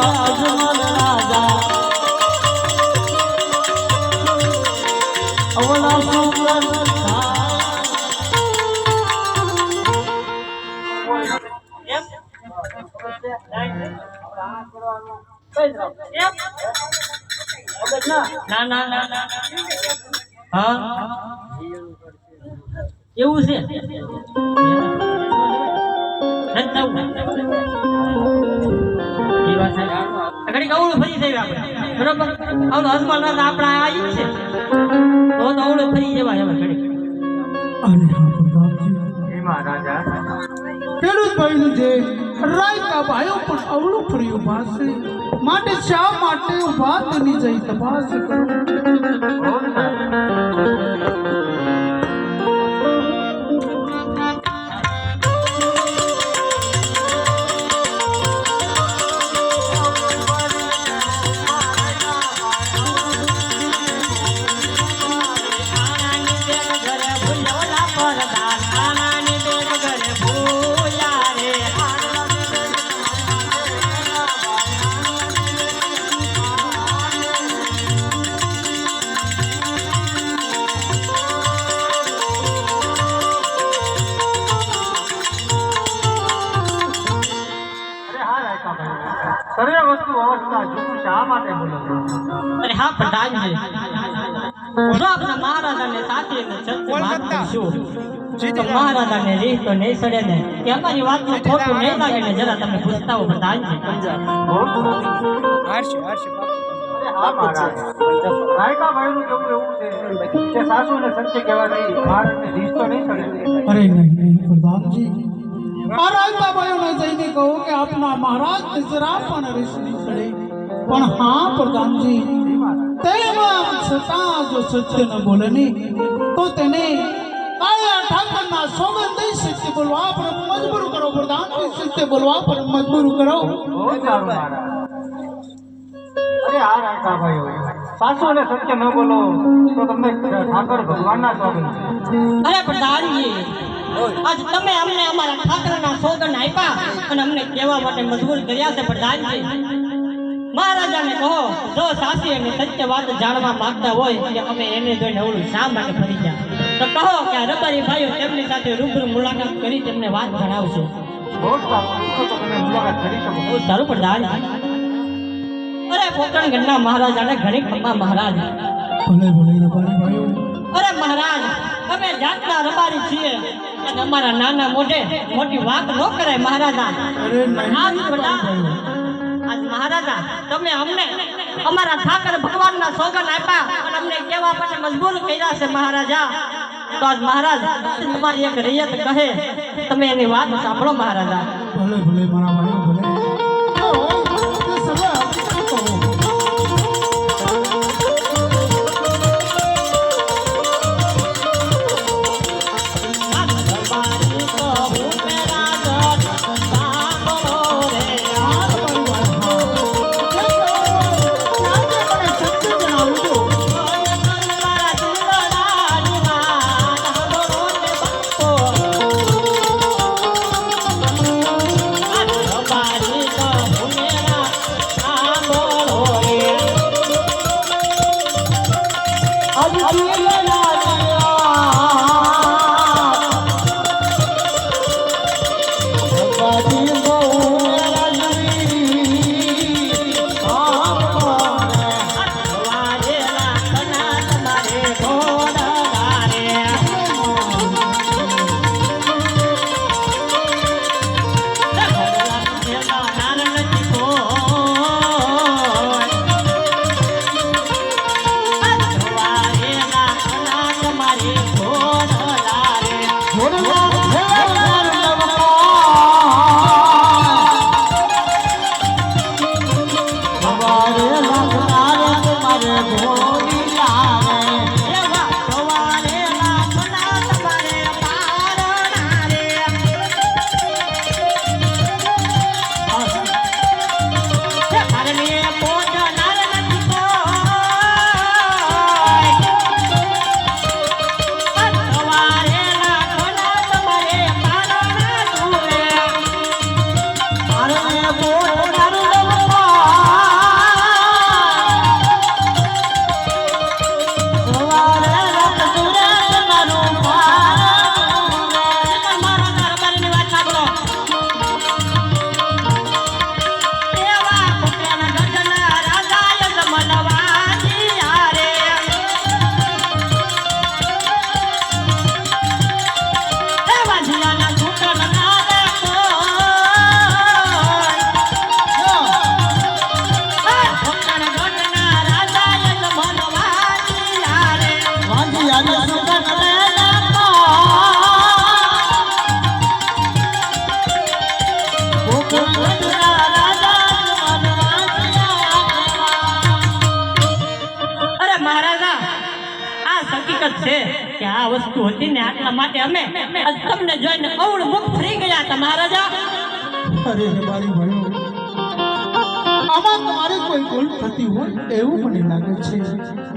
અજમલ રાજા અવલા sugar ના ના ના હા એવું છે ઘડી કવડું ફરી જાય આપણે બરોબર આવડું હસમાન આપણા આવ્યું છે તો અવળું ફરી જવાય હવે ઘડી ખેડૂત ભાઈનું જે રાયકા ભાઈઓ પણ અવળું ફર્યું પાસે માટે શા માટે ઉભા તેની જઈ તપાસ કરો સર્વે વસ્તુ અવસ્થા જુગું શા માટે બોલો અરે હા પ્રધાનજી જો આપણા મહારાજાને સાથીને સત્ય વાત કરશું તો મહારાજાને રીહ તો નહીં સડે ને કે અમારી વાતનું ખોટું નહીં લાગે ને જરા તમે પૂછતા હો પ્રધાનજી રાયકા ભાઈનું કેવું એવું છે કે સાસુને સત્ય કહેવાથી મહારાજને રીહ તો નહીં સડે અરે નહીં પ્રધાનજી આ રાયકા ભાઈઓને જઈને કહો કે આપના મહારાજ જરા પણ રીસ નહીં સડે પણ હા પ્રધાનજી તેમાં છતાં જો સત્ય ન બોલે નહીં તો તેને કાળિયા ઠાકરના સોગંદ દઈ સત્ય બોલવા પર મજબૂર કરો પ્રધાનજી સત્ય બોલવા પર મજબૂર કરો બહુ સારું મહારાજ અરે આ રાયકા ભાઈઓ સાસુને સત્ય ન બોલો તો તમને ઠાકર ભગવાનના સોગંદ અરે પ્રધાનજી આજ તમે અમને અમારા ઠાકરના સોગંદ આપ્યા અને અમને કહેવા માટે મજબૂર કર્યા છે પ્રધાનજી મહારાજાને કહો જો સાસી અને સત્ય વાત જાણવા માંગતા હોય કે અમે એને જોઈને અવળું શા માટે ફરી ગયા તો કહો કે આ રબારી ભાઈઓ તેમની સાથે રૂબરૂ મુલાકાત કરી તેમને વાત જણાવશે બહુ સારું પ્રધાન અરે પોકરણગઢના મહારાજાને ઘણી ખમ્મા મહારાજ ભલે ભલે રબારી ભાઈઓ અરે મહારાજ અમે જાતના રબારી છીએ અને અમારા નાના મોઢે મોટી વાત ન કરાય મહારાજા આજ મહારાજા તમે અમને અમારા ઠાકર ભગવાનના સોગંદ આપ્યા અને અમને કહેવા માટે મજબૂર કર્યા છે મહારાજા તો આજ મહારાજ તમારી એક રૈયત કહે તમે એની વાત સાંભળો મહારાજા ભલે ભલે મારા ભાઈઓ ભલે હકીકત છે કે આ વસ્તુ હતી ને આટલા માટે અમે આજ તમને જોઈને અવળ મુખ ફરી ગયા હતા મહારાજા. અરે મારી ભાઈઓ, આમાં તમારી કોઈ ભૂલ થતી હોય એવું મને લાગે છે.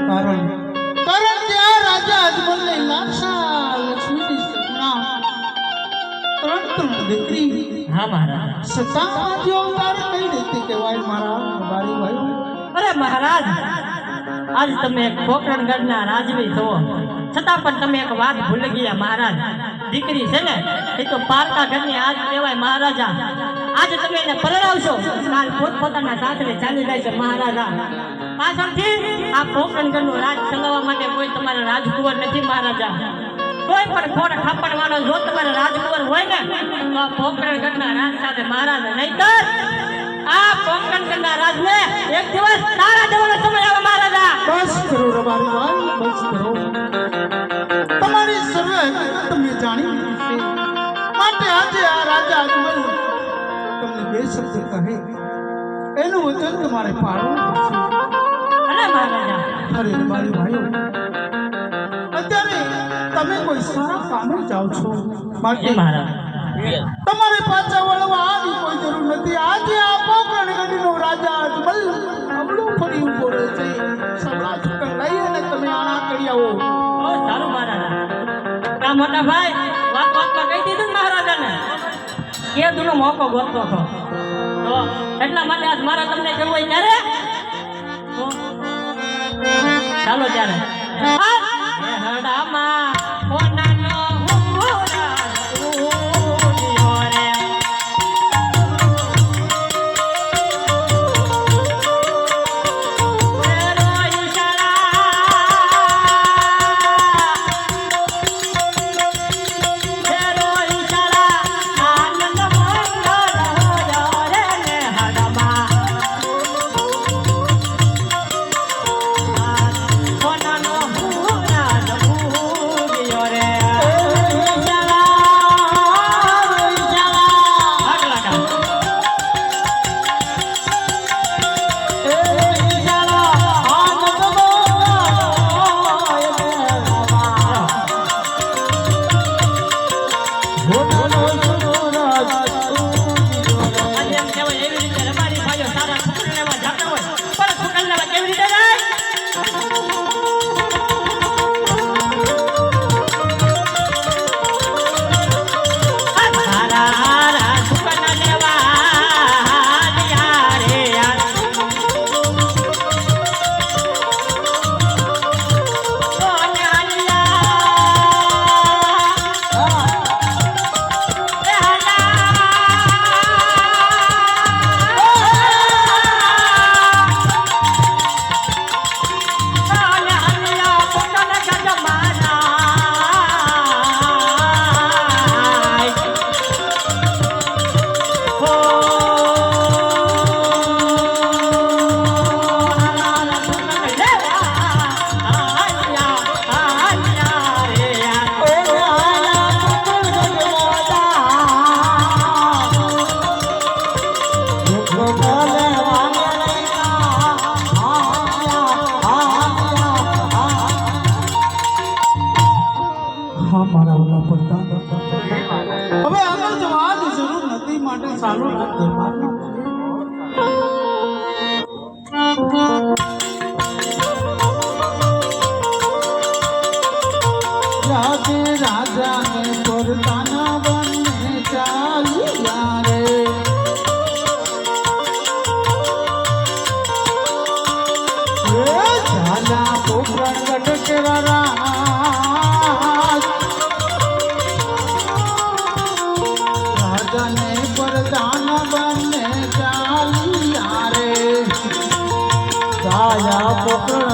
કારણ કે આ રાજા અજમલને લાશા લક્ષ્મીની સપના ત્રણ દીકરી હા મહારાજ. સત્તામાં જે અવતાર કઈ રીતે કહેવાય મારા મારી ભાઈઓ? અરે મહારાજ, આજ તમે એક પોકરણગઢના રાજવી છો, છતાં પણ તમે એક વાત ભૂલી ગયા મહારાજ. દીકરી છે ને એ તો પારકા ઘરની આજ કહેવાય મહારાજા. આજે તમે એને પરણાવશો, કાલ પોતપોતાના સાસરે ચાલી જાય છે મહારાજા. પાછળથી આ પોકરણગઢનું રાજ ચલાવવા માટે કોઈ તમારા રાજકુંવર નથી મહારાજા. કોઈ પણ ખોડ ખાપણ વાળો જો તમારા રાજકુંવર હોય ને તો આ પોકરણગઢના રાજ સાથે મહારાજા. નહીંતર આ પોકરણગઢના રાજને એક દિવસ તારા દેવાનો સમય આવે મહારાજા. બસ કરો રબારી ભાઈ, બસ કરો. તમારી સર્વે હકીકત તમે જાણી લીધી છે, માટે આજે આ રાજા અજમલ તમને બે શબ્દ કહે એનું વચન તમારે પાળવું પડશે. અરે મહારાજા, અરે રબારી ભાઈઓ, અત્યારે તમે કોઈ સારા કામે જાઓ છો, માટે તમારે પાછા વળવાની કોઈ જરૂર નથી. આજે આ પોકરણગઢનો રાજા અજમલ અમલું ફરી ઉભો રહે છે. સગળા છોકર લઈ અને તમે આણા કરી આવો. બહુ સારું મહારાજા. કા મોટા ભાઈ વાતમાં કહી દીધું ને મહારાજાને કે તું મોકો ગોતતો હતો, તો એટલા માટે આજ મારા તમને કેવું હોય ત્યારે તો ચાલો ત્યારે હડામાં કોનાનો હુરા ઉડિયો રે. તેરો ઈશારા આનંદ મંગલ હોયો રે ને હડામાં કોનાનો હુરા ઉડિયો રે. આજે એમ કહેવાય એવી રીતે રબારી ભાઈઓ સારા છોકરા લેવા જતા હોય પણ છોકરા લેવા કેવી રીતે જાય? હારા હારા છોકરા લેવા હાલિયા રે યાર. ઓ હા મારા ઓલા પ્રધાન, હવે આગળ જવાની જરૂર નથી, માટે ચાલુ દરબારમાં રાજે રાજાને પરદાના બને ચાલ્યા રે. ઝાલા પોકરણગઢ કેવા રાજાને પરદાન બને ચાલ્યા રે. છાયા પોકરણ